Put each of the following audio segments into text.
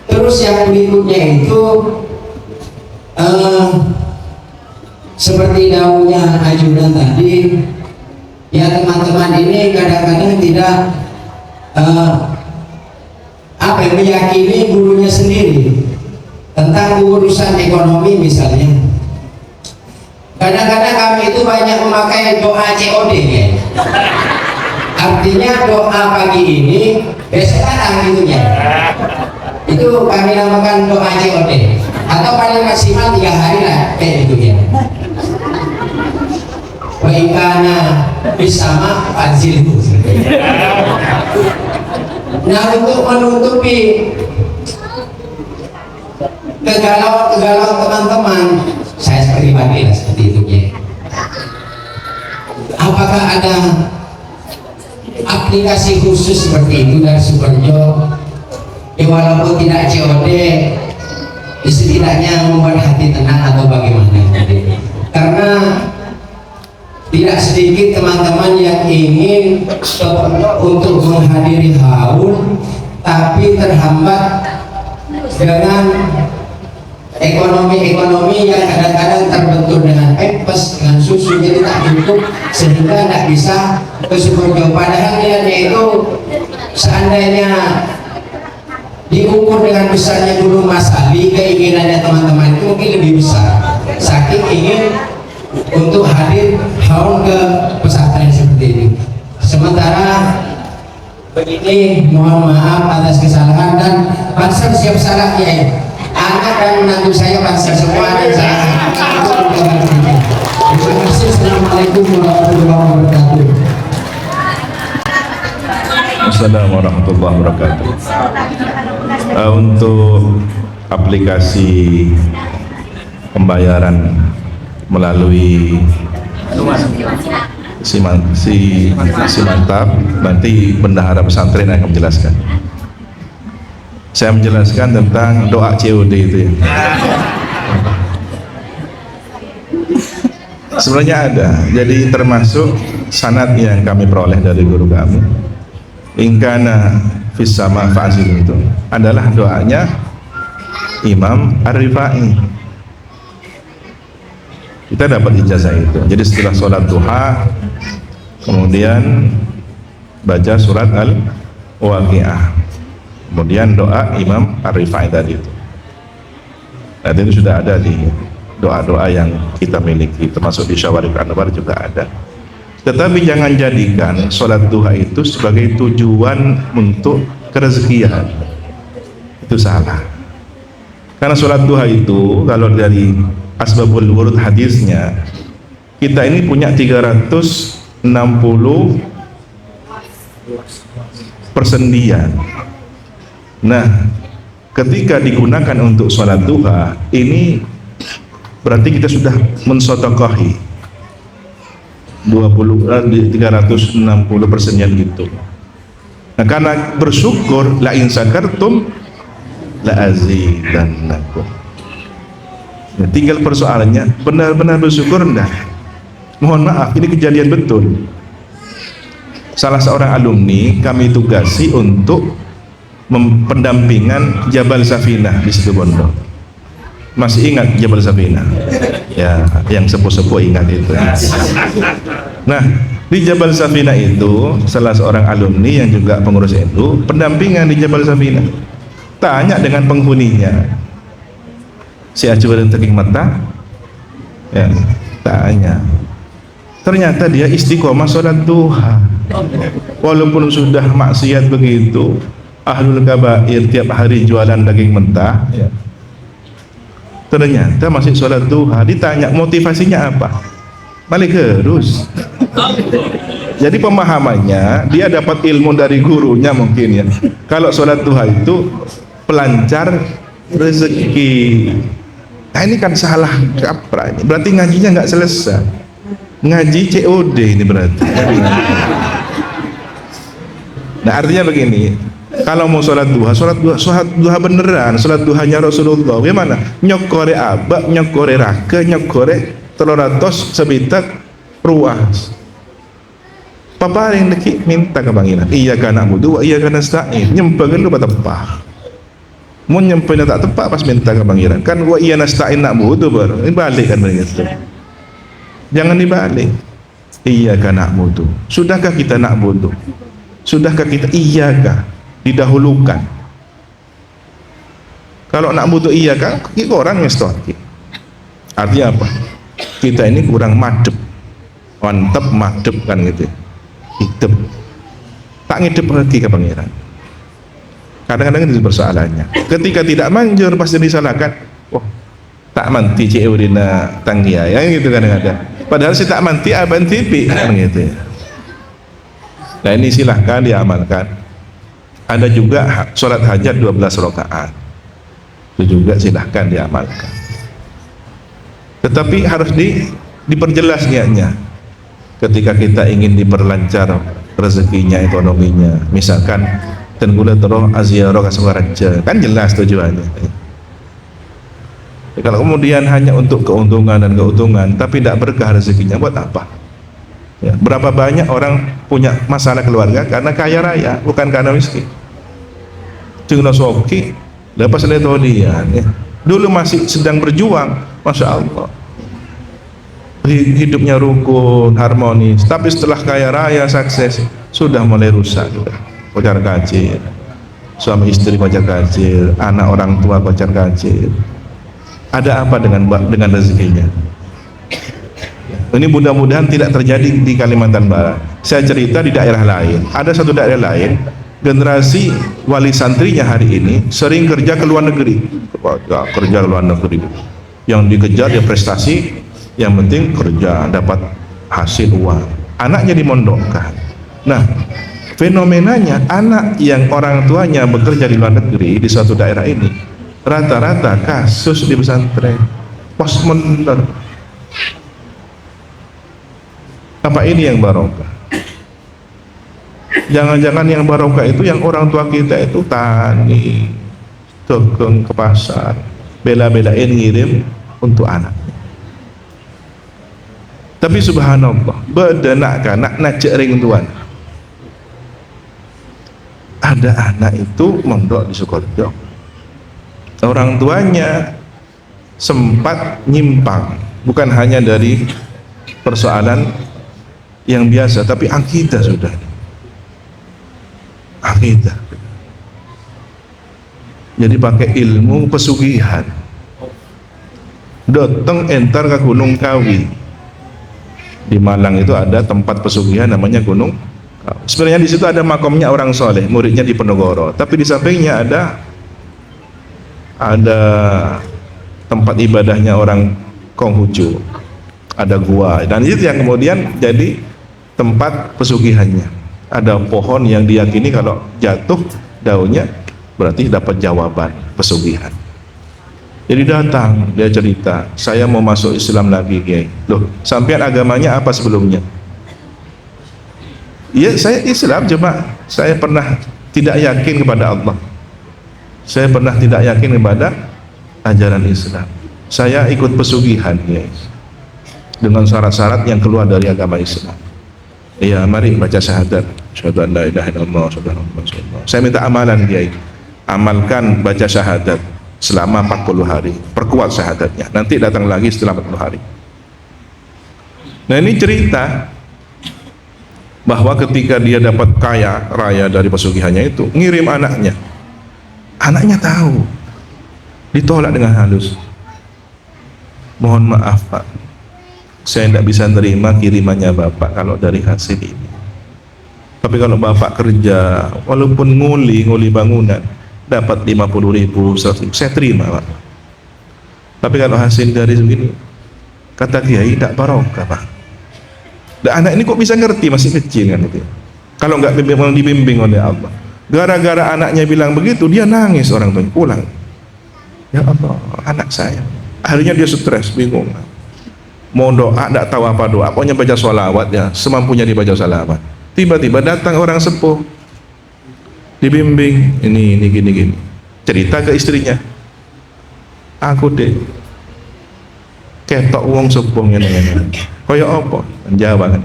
Terus yang berikutnya itu seperti daunnya ajudan tadi, ya teman-teman ini kadang-kadang tidak meyakini gurunya sendiri tentang urusan ekonomi misalnya. Kadang-kadang kami itu banyak memakai doa COD ya. Artinya doa pagi ini besok datang gitu ya. Itu kami namakan doa COD, atau paling maksimal 3 hari lah kayak gitu ya. Wa ikana bisama fazilhu. Nah, untuk menutupi kegalauan teman-teman, saya pribadi lah seperti itu ya. Apakah ada aplikasi khusus seperti itu dari Superjob? Ya, walaupun tidak COD, setidaknya membuat hati tenang atau bagaimana? Karena tidak sedikit teman-teman yang ingin untuk menghadiri haul tapi terhambat dengan ekonomi yang kadang-kadang terbentur dengan pempes, dengan susu, jadi tak cukup sehingga tidak bisa ke Superjob. Padahal niatnya itu seandainya diukur dengan besarnya Gunung Mas Ali, keinginannya teman-teman itu mungkin lebih besar, saking ingin untuk hadir haul ke pesantren seperti ini. Sementara begini, mohon maaf atas kesalahan, dan Banser siap salah ya, anak dan menantu saya Banser semua, dan saya terima kasih. Assalamualaikum warahmatullahi wabarakatuh. Assalamualaikum warahmatullahi wabarakatuh. Untuk aplikasi pembayaran melalui si mantap, nanti bendahara pesantren akan menjelaskan. Saya menjelaskan tentang doa COD itu ya. Sebenarnya ada, jadi termasuk sanad yang kami peroleh dari guru kami. Ingkana fis sama fa'zil, itu adalah doanya Imam Ar-Rifai. Kita dapat ijazah itu. Jadi setelah sholat duha, kemudian baca surat Al-Waqi'ah, kemudian doa Imam Ar-Rifai tadi itu. Nah, itu sudah ada di doa-doa yang kita miliki, termasuk di Syawarif Anwar juga ada. Tetapi jangan jadikan sholat duha itu sebagai tujuan untuk kerezekian. Itu salah. Karena sholat duha itu, kalau dari asbabul wurud hadisnya, kita ini punya 360 persendian. Nah, ketika digunakan untuk sholat duha, ini berarti kita sudah mensodokohi 360 persendian gitu. Nah, karena bersyukur, la in sakartum la azidannakum. Nah, tinggal persoalannya benar-benar bersyukur enggak? Mohon maaf, ini kejadian betul. Salah seorang alumni kami tugasi untuk pendampingan Jabal Safinah di Situbondo. Masih ingat Jabal Safinah? Ya, yang sepuh-sepuh ingat itu. Nah, di Jabal Safinah itu salah seorang alumni yang juga pengurus NU pendampingan di Jabal Safinah. Tanya dengan penghuninya, si Ajudan Teking Mata, ya, tanya. Ternyata dia istiqomah sholat duha, walaupun sudah maksiat begitu, ahlul kabair, tiap hari jualan daging mentah, ya. Ternyata masih sholat duha. Ditanya motivasinya apa, balik terus. Jadi pemahamannya, dia dapat ilmu dari gurunya mungkin ya, kalau sholat duha itu pelancar rezeki. Nah, ini kan salah kaprah ini. Berarti ngajinya nggak selesai. Ngaji COD ini berarti. Nah, artinya begini, kalau mau sholat duha beneran, sholat duhanya Rasulullah, bagaimana? Nyokore abak, nyokore raka, nyokore teloratos sebitak ruas. Paparing deki minta kebanginan. Iya kana budu, iya kana stain. Nyempeng lu batempah. Mun nyampe tak tepat pas minta ke pangeran kan wa iya nasta'in nak butuh baru ini balik kan begitu. Jangan dibalik. Iyyaka na'budu. Sudahkah kita nak butuh? Sudahkah kita iyyaka didahulukan? Kalau nak butuh iyyaka kita orang ngestoki. Artinya apa? Kita ini kurang madep. Mantep madep kan gitu. Hidup. Tak ngidep lagi ke pangeran. Kadang-kadang itu persoalannya. Ketika tidak manjur pasti disalahkan. Oh, tak manti cik urina tanggia ya gitu kadang-kadang. Padahal si tak manti aban tipi kan gitu. Nah ini silahkan diamalkan. Ada juga sholat hajat 12 rakaat. Itu juga silahkan diamalkan. Tetapi harus diperjelas niatnya. Ketika kita ingin diperlancar rezekinya, ekonominya, misalkan tenggula terus aziarah kasungaraja, kan jelas tujuannya. Kalau kemudian hanya untuk keuntungan dan keuntungan, tapi tidak berkah rezekinya, buat apa? Ya, berapa banyak orang punya masalah keluarga karena kaya raya, bukan karena miskin. Tinggal soki, lepas letodian, ya. Dulu masih sedang berjuang, masya Allah. Hidupnya rukun, harmonis, tapi setelah kaya raya, sukses, sudah mulai rusak. Kocar kacir, suami istri kocar kacir, anak orang tua kocar kacir. Ada apa dengan rezekinya? Ini mudah-mudahan tidak terjadi di Kalimantan Barat. Saya cerita di daerah lain. Ada satu daerah lain, generasi wali santrinya hari ini sering kerja ke luar negeri. Kerja ke luar negeri. Yang dikejar dia prestasi, yang penting kerja dapat hasil uang. Anaknya dimondokkan. Nah, fenomenanya anak yang orang tuanya bekerja di luar negeri di suatu daerah ini rata-rata kasus di pesantren pos bener. Apa ini yang barokah? Jangan-jangan yang barokah itu yang orang tua kita itu tani, dagang ke pasar, bela-belain ngirim untuk anak. Tapi subhanallah, bedenak kanak najak ring tuan. Ada anak itu mondok di Sukoharjo. Orang tuanya sempat nyimpang, bukan hanya dari persoalan yang biasa, tapi akidah sudah. Akidah. Jadi pakai ilmu pesugihan. Datang entar ke Gunung Kawi. Di Malang itu ada tempat pesugihan namanya Gunung Kawi. Sebenarnya di situ ada makomnya orang soleh, muridnya di Penogoro. Tapi di sampingnya ada tempat ibadahnya orang Konghucu, ada gua, dan itu yang kemudian jadi tempat pesugihannya. Ada pohon yang diyakini kalau jatuh daunnya berarti dapat jawaban pesugihan. Jadi datang, dia cerita, saya mau masuk Islam lagi, Kiai. Loh, sampean agamanya apa sebelumnya? Ya, saya Islam, cuma saya pernah tidak yakin kepada Allah. Saya pernah tidak yakin kepada ajaran Islam. Saya ikut pesugihan, ya, dengan syarat-syarat yang keluar dari agama Islam. Iya, mari baca syahadat. Asyhadu an la ilaha illallah, asyhadu anna Muhammadan rasulullah. Saya minta amalan, Kiai. Amalkan baca syahadat selama 40 hari. Perkuat syahadatnya. Nanti datang lagi setelah 40 hari. Nah, ini cerita bahwa ketika dia dapat kaya raya dari pesugihannya itu, ngirim anaknya. Anaknya tahu, ditolak dengan halus. Mohon maaf Pak, saya tidak bisa terima kirimannya Bapak kalau dari hasil ini. Tapi kalau Bapak kerja, walaupun nguli bangunan, dapat 50.000, 100.000, saya terima Pak. Tapi kalau hasil dari begini, kata Kiai, tidak barokah Pak. Dan anak ini kok bisa ngerti, masih kecil kan itu. Kalau nggak dibimbing oleh Allah. Gara-gara anaknya bilang begitu, dia nangis orang tuanya, pulang. Ya Allah, anak saya. Akhirnya dia stres, bingung. Mau doa, tidak tahu apa doa. Pokoknya baca sholawat ya, semampunya dibaca sholawat. Tiba-tiba datang orang sepuh, dibimbing, ini gini. Cerita ke istrinya. Aku deh, ketok wong sepuh ngene-ngene. Kaya apa? Jawa kan.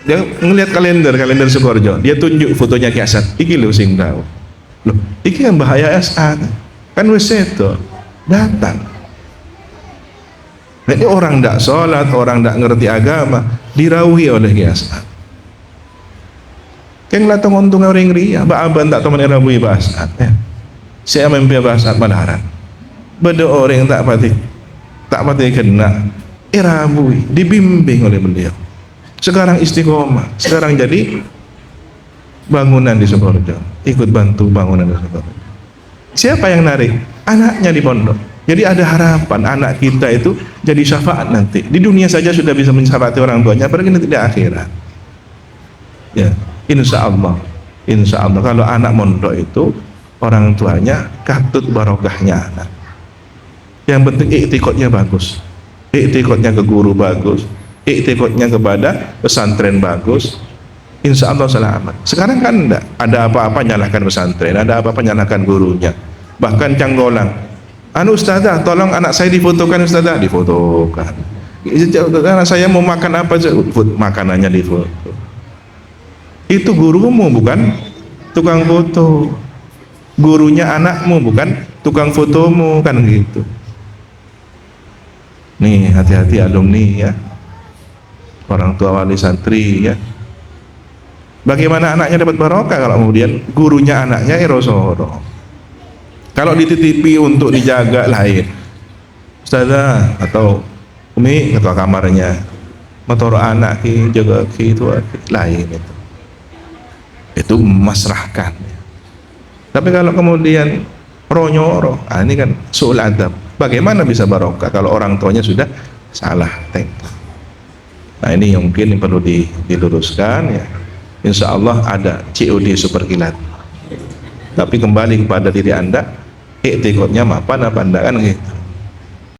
Dia ngelihat kalender Sukoharjo, dia tunjuk fotonya Ki Asad. Iki lho sing tahu. Loh, iki kan bahaya SA. kan wis itu datang. Jadi orang tidak sholat, orang tidak ngerti agama, dirauhi oleh Ki As'ad. Keng latong untung orang ria, ba aban tak teman rabui Pak As'ad. Saya mimpi Pak As'ad malaran. Beda orang tak pati kena, rabui, dibimbing oleh beliau. Sekarang istiqomah, sekarang jadi bangunan di Sukoharjo, ikut bantu bangunan di Sukoharjo. Siapa yang narik? Anaknya di pondok. Jadi ada harapan anak kita itu jadi syafaat nanti. Di dunia saja sudah bisa mensyafaati orang tuanya, apalagi nanti di akhirat. Ya, insya Allah kalau anak mondok itu orang tuanya katut barokahnya anak. Yang penting iktikadnya bagus, iktikadnya ke guru bagus, iktikadnya kepada pesantren bagus. Insya Allah selamat. Sekarang kan enggak ada apa-apa nyalahkan pesantren, ada apa-apa nyalahkan gurunya, bahkan canggolang. Anu ustazah, tolong anak saya difotokan ustazah, difotokan. Anak saya mau makan apa, makanannya difoto. Itu gurumu bukan tukang foto, gurunya anakmu bukan tukang fotomu, kan gitu. Nih hati-hati alumni ya, orang tua wali santri ya. Bagaimana anaknya dapat barokah kalau kemudian gurunya anaknya erosoro? Kalau dititipi untuk dijaga lain, ustazah atau umi ketua kamarnya, motor anak jaga itu lain itu masrahkan. Tapi kalau kemudian ronyoro, ini kan suul adab. Bagaimana bisa barokah kalau orang tuanya sudah salah tempo? Nah ini yang mungkin perlu diluruskan ya. Insya Allah ada COD super kilat. Tapi kembali kepada diri anda, iktikadnya mapan apa anda kan gitu.